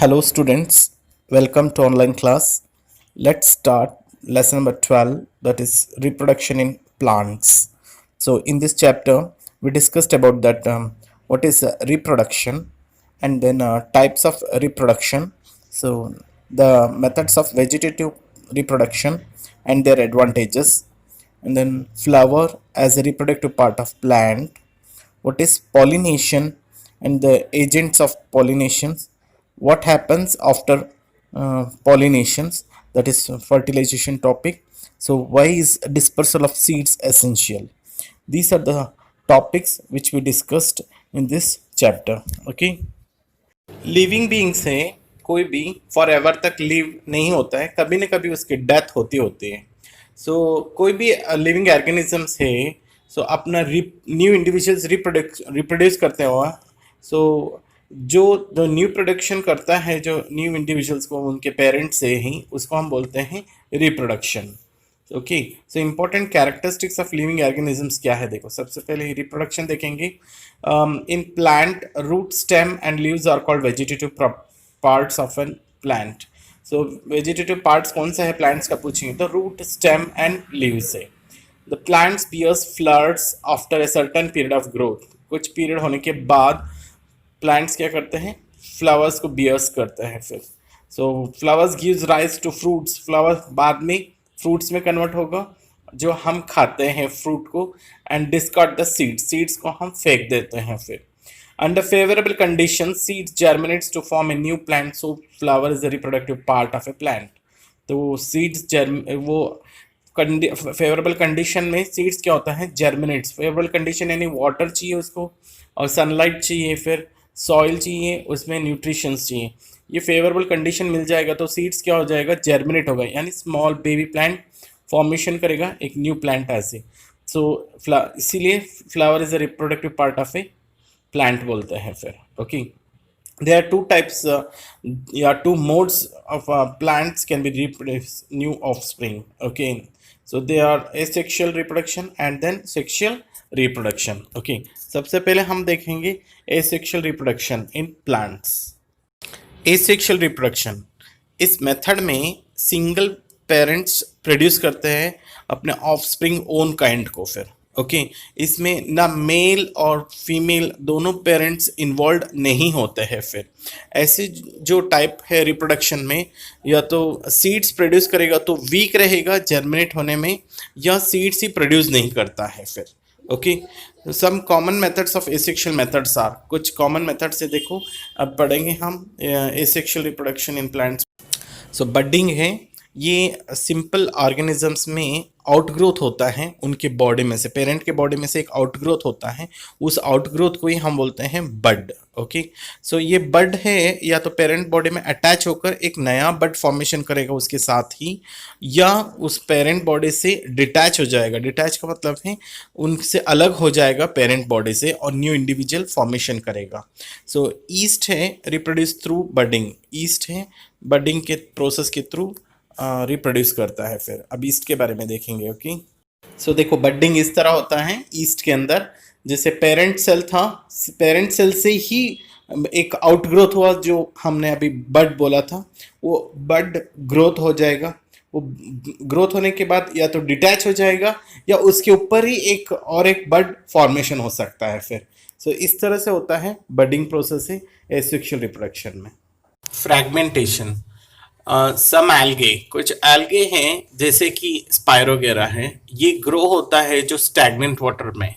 Hello students, welcome to online class. Let's start lesson number 12, that is reproduction in plants. So in this chapter we discussed about that what is reproduction, and then types of reproduction. So the methods of vegetative reproduction and their advantages, and then flower as a reproductive part of plant, what is pollination and the agents of pollinations, what happens after pollinations, that is fertilization topic. So why is dispersal of seeds essential? These are the topics which we discussed in this chapter. Okay, living being से कोई भी for ever तक live नहीं होता है, कभी न कभी उसकी डेथ होती होती है. सो कोई भी लिविंग ऑर्गेनिजम्स है, सो अपना न्यू इंडिविजुअल्स रिप्रोड्यूस करते हुआ. सो जो जो न्यू प्रोडक्शन करता है, जो न्यू इंडिविजुअल्स को उनके पेरेंट्स से ही, उसको हम बोलते हैं reproduction. Okay, so important characteristics of living organisms क्या है, देखो सबसे पहले रिप्रोडक्शन देखेंगे. In plant root stem and leaves are called vegetative parts of an plant. So vegetative parts कौन सा है प्लांट्स का पूछेंगे तो रूट स्टेम एंड लीव्स है. The plants bears flowers after a certain period of growth. कुछ period होने के बाद प्लांट्स क्या करते हैं, फ्लावर्स को बियर्स करते हैं फिर. So flowers gives rise to fruits. Flowers बाद में फ्रूट्स में कन्वर्ट होगा, जो हम खाते हैं फ्रूट को. एंड डिस्कार्ड द सीड्स को हम फेंक देते हैं फिर. Under favourable condition seeds germinates to form a new plant. So flower is the reproductive part of a plant. तो सीड्स वो फेवरेबल कंडीशन में सीड्स क्या होता है, जर्मिनेट्स. फेवरेबल कंडीशन यानी वाटर चाहिए उसको, और सनलाइट चाहिए, फिर सॉइल चाहिए, उसमें न्यूट्रिशंस चाहिए. ये फेवरेबल कंडीशन मिल जाएगा तो सीड्स क्या हो जाएगा, जर्मिनेट होगा, यानी स्मॉल बेबी प्लांट फॉर्मेशन करेगा, एक न्यू प्लांट ऐसे. सो इसीलिए flower is a reproductive part of a plant बोलते हैं फिर. Okay, there are two types two modes of plants can be reproduce new offspring. Okay, so they are asexual reproduction and then sexual reproduction. Okay, सबसे पहले हम देखेंगे asexual reproduction in plants. asexual reproduction, इस method में single parents produce करते हैं अपने offspring own kind को फिर. ओके, इसमें ना मेल और फीमेल दोनों पेरेंट्स इन्वॉल्व नहीं होते हैं फिर. ऐसे जो टाइप है रिप्रोडक्शन में, या तो सीड्स प्रोड्यूस करेगा तो वीक रहेगा जर्मिनेट होने में, या सीड्स ही प्रोड्यूस नहीं करता है फिर. Okay, some common methods of asexual methods are. कुछ कॉमन मेथड्स से देखो, अब पढ़ेंगे हम asexual reproduction in plants. So budding है, ये सिंपल ऑर्गेनिजम्स में आउटग्रोथ होता है उनके बॉडी में से, पेरेंट के बॉडी में से एक आउटग्रोथ होता है, उस आउटग्रोथ को ही हम बोलते हैं बड. ओके, सो ये बड है, या तो पेरेंट बॉडी में अटैच होकर एक नया बड फॉर्मेशन करेगा उसके साथ ही, या उस पेरेंट बॉडी से डिटैच हो जाएगा. डिटैच का मतलब है उनसे अलग हो जाएगा पेरेंट बॉडी से और न्यू इंडिविजुअल फॉर्मेशन करेगा. सो ईस्ट है रिप्रोड्यूस थ्रू बडिंग. ईस्ट है बडिंग के प्रोसेस के थ्रू रिप्रोड्यूस करता है फिर. अब ईस्ट के बारे में देखेंगे. ओके, सो देखो बडिंग इस तरह होता है ईस्ट के अंदर. जैसे पेरेंट सेल था, पेरेंट सेल से ही एक आउटग्रोथ हुआ, जो हमने अभी बड बोला था, वो बड ग्रोथ हो जाएगा. वो ग्रोथ होने के बाद या तो डिटैच हो जाएगा, या उसके ऊपर ही एक बड फॉर्मेशन हो सकता है फिर. सो इस तरह से होता है बडिंग प्रोसेस है एसेक्सुअल रिप्रोडक्शन में. फ्रैगमेंटेशन, सम एल्गे, कुछ एल्गे हैं जैसे कि स्पायरोगेरा है, ये ग्रो होता है जो स्टैग्नेंट वाटर में,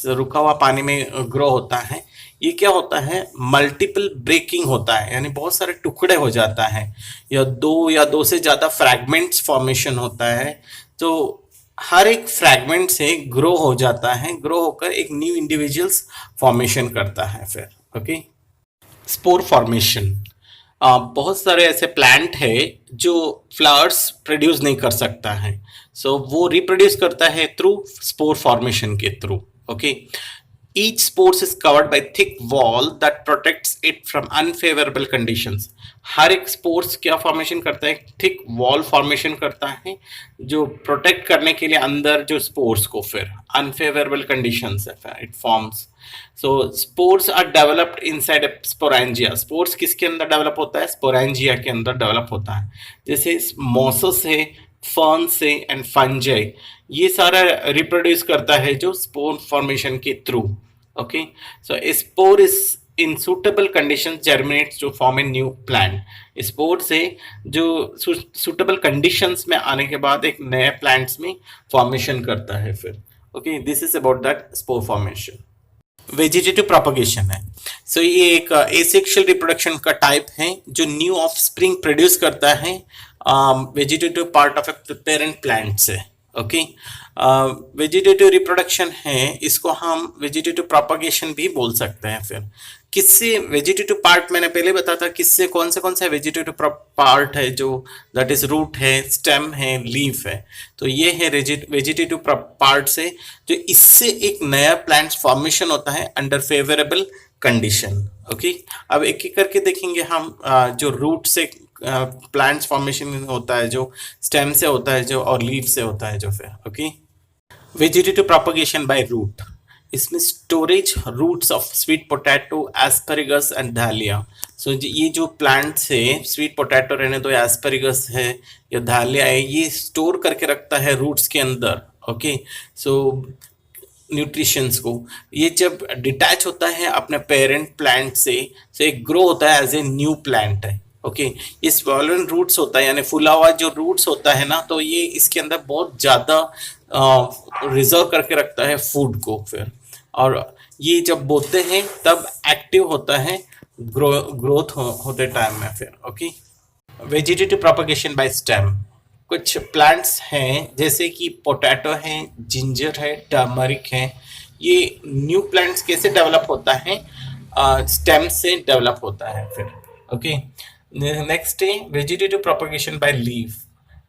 रुका हुआ पानी में ग्रो होता है. ये क्या होता है, मल्टीपल ब्रेकिंग होता है, यानी बहुत सारे टुकड़े हो जाता है, या दो से ज़्यादा फ्रैगमेंट्स फॉर्मेशन होता है. तो हर एक फ्रैगमेंट से ग्रो हो जाता है, ग्रो होकर एक न्यू इंडिविजुअल्स फॉर्मेशन करता है फिर. ओके, स्पोर फॉर्मेशन, बहुत सारे ऐसे प्लांट है जो फ्लावर्स प्रोड्यूस नहीं कर सकता है, सो वो रिप्रोड्यूस करता है थ्रू स्पोर फॉर्मेशन के through. Okay, Each spores is covered by thick wall that protects it from unfavorable conditions. हर एक स्पोर्स क्या फॉर्मेशन करता है, थिक वॉल फॉर्मेशन करता है जो प्रोटेक्ट करने के लिए अंदर जो स्पोर्स को फिर अनफेवरेबल कंडीशंस है it forms. So spores are developed inside sporangia. Spores किसके अंदर डेवलप होता है, स्पोरेंजिया के अंदर डेवलप होता है. जैसे मॉसस है, फर्न से एंड फंजाई, ये सारा रिप्रोड्यूस करता है जो स्पोर फॉर्मेशन के through. Okay, so spore is in suitable conditions germinates to form a new plant. Spore से जो सुटेबल कंडीशंस में आने के बाद एक नए प्लांट्स में फॉर्मेशन करता है फिर. Okay, this is about that spore formation. Vegetative propagation है. सो ये एक एसेक्सुअल रिप्रोडक्शन का टाइप है जो न्यू ऑफ स्प्रिंग प्रोड्यूस करता है vegetative part of a parent plant से. ओके, वेजिटेटिव रिप्रोडक्शन है, इसको हम वेजिटेटिव प्रोपगेशन भी बोल सकते हैं. फिर किससे वेजिटेटिव पार्ट मैंने पहले बताया था, किससे कौन सा वेजिटेटिव पार्ट है जो दैट इज रूट है, स्टेम है, लीफ है. तो ये है वेजिटेटिव पार्ट से जो इससे एक नया प्लांट फॉर्मेशन होता है अंडर फेवरेबल कंडीशन. ओके, अब एक एक करके देखेंगे हम. जो रूट से प्लांट्स फॉर्मेशन होता है, जो स्टेम से होता है, जो और लीफ से होता है जो फिर. Okay, vegetative propagation by root. इसमें storage roots of sweet potato, asparagus and dahlia. So ये जो प्लांट्स है, स्वीट पोटैटो रहने दो, एस्पैरागस है या डालिया है, ये स्टोर करके रखता है रूट्स के अंदर. ओके, सो न्यूट्रिशंस को. ये जब डिटैच होता है अपने पेरेंट प्लांट से, तो एक ग्रो होता है एज ए न्यू प्लांट है. ओके, ये स्वॉलन रूट्स होता है, यानी फुला हुआ जो रूट्स होता है ना, तो ये इसके अंदर बहुत ज़्यादा रिजर्व करके रखता है फूड को फिर. और ये जब बोते हैं तब एक्टिव होता है ग्रोथ होते टाइम में फिर. Okay, vegetative propagation by stem. कुछ प्लांट्स हैं जैसे कि पोटैटो है, जिंजर है, टर्मरिक है. ये न्यू प्लांट्स कैसे डेवलप होता है, स्टेम से डेवलप होता है फिर. ओके, नेक्स्ट है वेजिटेटिव प्रोपगेशन बाय लीफ.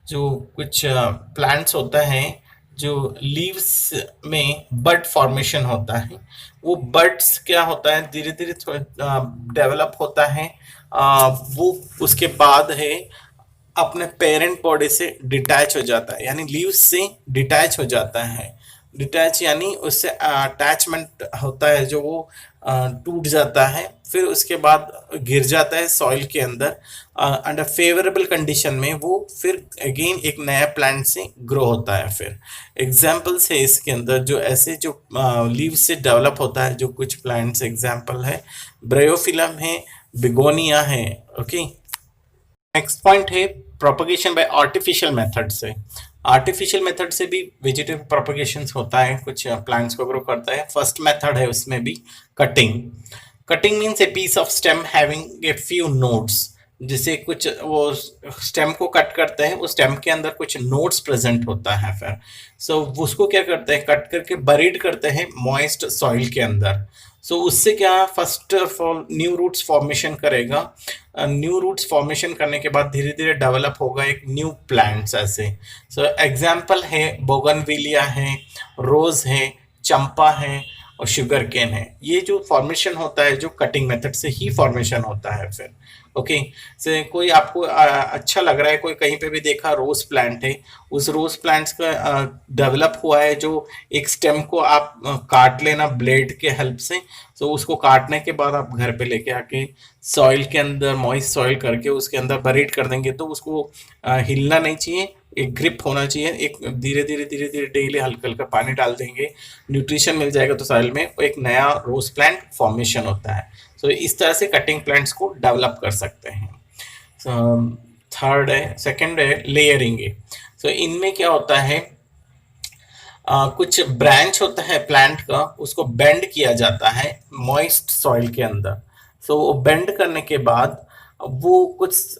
जो कुछ प्लांट्स होता है जो लीव्स में बड फॉर्मेशन होता है, वो बड्स क्या होता है धीरे धीरे डेवलप होता है. वो उसके बाद है अपने पेरेंट बॉडी से डिटैच हो जाता है, यानी लीव्स से डिटैच हो जाता है. डिटैच यानी उससे अटैचमेंट होता है जो वो टूट जाता है, फिर उसके बाद गिर जाता है सॉइल के अंदर. अंडर फेवरेबल कंडीशन में वो फिर अगेन एक नया प्लांट से ग्रो होता है. फिर एग्जाम्पल्स है इसके अंदर जो ऐसे जो लीव से डेवलप होता है, जो कुछ प्लांट्स एग्जाम्पल है ब्रायोफिलम है, बिगोनिया है. ओके, नेक्स्ट पॉइंट है प्रोपगेशन बाय आर्टिफिशियल मेथड से. आर्टिफिशियल मेथड से भी वेजिटेटिव प्रोपगेशन होता है, कुछ प्लांट्स को ग्रो करता है. फर्स्ट मेथड है उसमें भी cutting. Cutting means a piece of stem having a few nodes. जैसे कुछ वो स्टेम को कट करते हैं, उस स्टेम के अंदर कुछ नोड्स प्रेजेंट होता है फिर. सो उसको क्या करते हैं, कट करके बरीड करते हैं मॉइस्ट सॉइल के अंदर. सो उससे क्या, first of all new roots formation करेगा. न्यू रूट्स फॉर्मेशन करने के बाद धीरे धीरे डेवलप होगा एक न्यू प्लांट्स ऐसे. सो एग्जाम्पल है बोगनविलिया है, रोज है, चंपा है और शुगर केन है. ये जो फॉर्मेशन होता है जो कटिंग मेथड से ही फॉर्मेशन होता है फिर. ओके, से कोई आपको अच्छा लग रहा है, कोई कहीं पे भी देखा रोज प्लांट है, उस रोज प्लांट्स का डेवलप हुआ है जो एक स्टेम को आप काट लेना ब्लेड के हेल्प से. तो उसको काटने के बाद आप घर पे लेके आके सॉइल के अंदर मॉइस्ट सॉइल करके उसके अंदर बरीड कर देंगे, तो उसको हिलना नहीं चाहिए, एक ग्रिप होना चाहिए. एक धीरे धीरे धीरे धीरे डेली हल्का हल्का पानी डाल देंगे, न्यूट्रिशन मिल जाएगा तो सॉइल में एक नया रोज प्लांट फॉर्मेशन होता है. तो इस तरह से कटिंग प्लांट्स को डेवलप कर सकते हैं. थर्ड है, सेकंड है लेयरिंग. सो इनमें क्या होता है, कुछ ब्रांच होता है प्लांट का, उसको बेंड किया जाता है मॉइस्ट सॉइल के अंदर. सो वो बेंड करने के बाद वो कुछ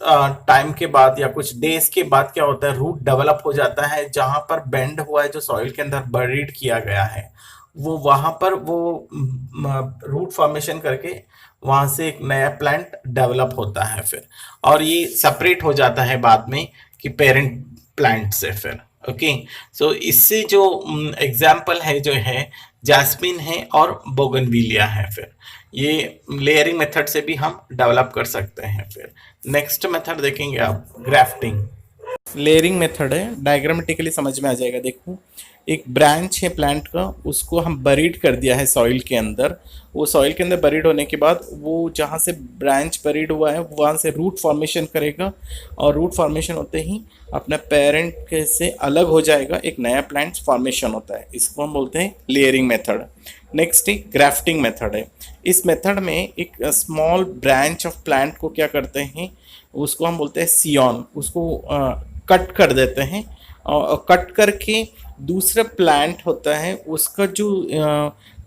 टाइम के बाद या कुछ डेज के बाद क्या होता है, रूट डेवलप हो जाता है. जहां पर बेंड हुआ है जो सॉइल के अंदर बरीड किया गया है, वो वहां पर वो रूट फॉर्मेशन करके वहां से एक नया प्लांट डेवलप होता है फिर. और ये सेपरेट हो जाता है बाद में कि पेरेंट प्लांट से फिर. ओके, सो इससे जो एग्जाम्पल है जो है जैस्मिन है और बोगनविलिया है। फिर ये लेयरिंग मेथड से भी हम डेवलप कर सकते हैं। फिर नेक्स्ट मेथड देखेंगे आप, ग्राफ्टिंग। लेयरिंग मेथड है, डायग्रामेटिकली समझ में आ जाएगा। देखो, एक ब्रांच है प्लांट का, उसको हम बरीड कर दिया है सॉइल के अंदर। वो सॉइल के अंदर बरीड होने के बाद वो जहाँ से ब्रांच बरीड हुआ है वहाँ से रूट फॉर्मेशन करेगा, और रूट फॉर्मेशन होते ही अपना पेरेंट के से अलग हो जाएगा, एक नया प्लांट फॉर्मेशन होता है। इसको हम बोलते हैं लेयरिंग मेथड। नेक्स्ट एक ग्राफ्टिंग मेथड है। इस मेथड में एक स्मॉल ब्रांच ऑफ प्लांट को क्या करते हैं, उसको हम बोलते हैं सियॉन, उसको कट कर देते हैं, और कट करके दूसरा प्लांट होता है उसका जो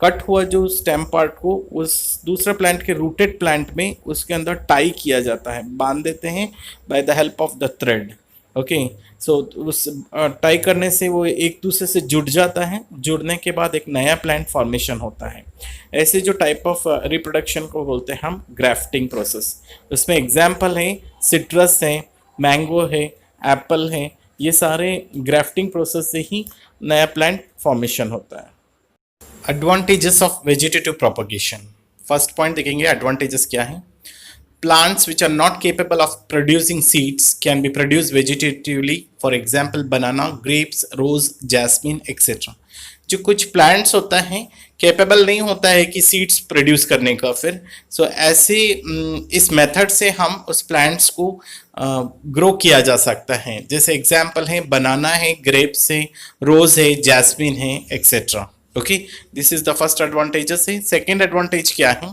कट हुआ जो स्टेम पार्ट को उस दूसरा प्लांट के रूटेड प्लांट में उसके अंदर टाई किया जाता है, बांध देते हैं by the help of the thread. Okay, so उस टाई करने से वो एक दूसरे से जुड़ जाता है, जुड़ने के बाद एक नया प्लांट फॉर्मेशन होता है। ऐसे जो टाइप ऑफ रिप्रोडक्शन को बोलते हैं हम ग्राफ्टिंग प्रोसेस। उसमें एग्जाम्पल है सिट्रस है, मैंगो है, एप्पल है, ये सारे ग्राफ्टिंग प्रोसेस से ही नया प्लांट फॉर्मेशन होता है। Advantages of vegetative propagation. First point देखेंगे, एडवांटेजेस क्या है। Plants which are not capable of producing seeds can be produced vegetatively, for example banana, grapes, rose, jasmine, etc. जो कुछ प्लांट्स होता है कैपेबल नहीं होता है कि सीड्स प्रोड्यूस करने का, फिर ऐसे इस मेथड से हम उस प्लांट्स को ग्रो किया जा सकता है। जैसे एग्जांपल है बनाना है, ग्रेप्स है, रोज है, जैस्मिन है, etcetera. Okay, this is the first advantages है। सेकेंड एडवांटेज क्या है,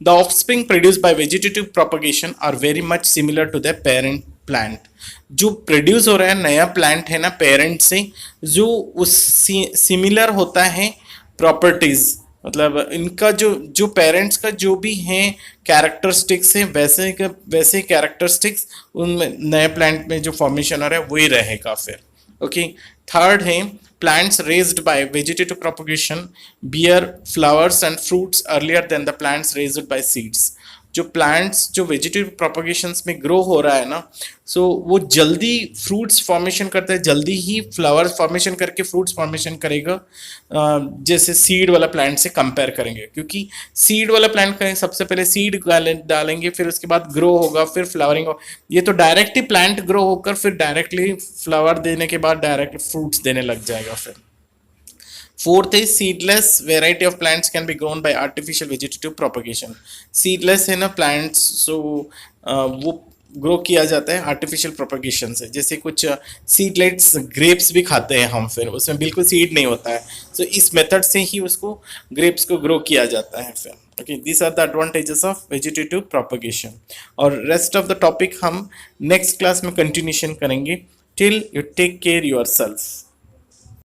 the offspring produce by vegetative propagation are very much similar to the parent plant. जो प्रोड्यूस हो रहा है नया प्लांट है ना पेरेंट से, जो उस सिमिलर होता है प्रॉपर्टीज, मतलब इनका जो जो पेरेंट्स का जो भी है कैरेक्टरिस्टिक्स है वैसे कैरेक्टरिस्टिक्स उनमें नए प्लांट में जो फॉर्मेशन हो रहा है वही रहेगा फिर। ओके, थर्ड है plants raised by vegetative propagation bear flowers and fruits earlier than the plants raised by seeds। जो प्लांट्स जो वेजिटेटिव प्रोपगेशंस में ग्रो हो रहा है ना, सो वो जल्दी फ्रूट्स फॉर्मेशन करता है, जल्दी ही फ्लावर्स फॉर्मेशन करके फ्रूट्स फॉर्मेशन करेगा, जैसे सीड वाला प्लांट से कंपेयर करेंगे। क्योंकि सीड वाला प्लांट का सबसे पहले सीड डालेंगे, फिर उसके बाद ग्रो होगा, फिर फ्लावरिंग होगा। ये तो डायरेक्टली प्लांट ग्रो होकर फिर डायरेक्टली फ्लावर देने के बाद डायरेक्टली फ्रूट्स देने लग जाएगा फिर। फोर्थ है seedless variety of plants can be grown by artificial vegetative propagation. Seedless है ना प्लांट्स, सो वो ग्रो किया जाता है आर्टिफिशियल प्रोपगेशन से। जैसे कुछ सीडलेट्स ग्रेप्स भी खाते हैं हम, फिर उसमें बिल्कुल सीड नहीं होता है, सो इस मेथड से ही उसको ग्रेप्स को ग्रो किया जाता है फिर। Okay, this are the advantages of vegetative propagation. और रेस्ट ऑफ द टॉपिक हम नेक्स्ट क्लास में कंटिन्यूशन करेंगे। Till you take care yourself.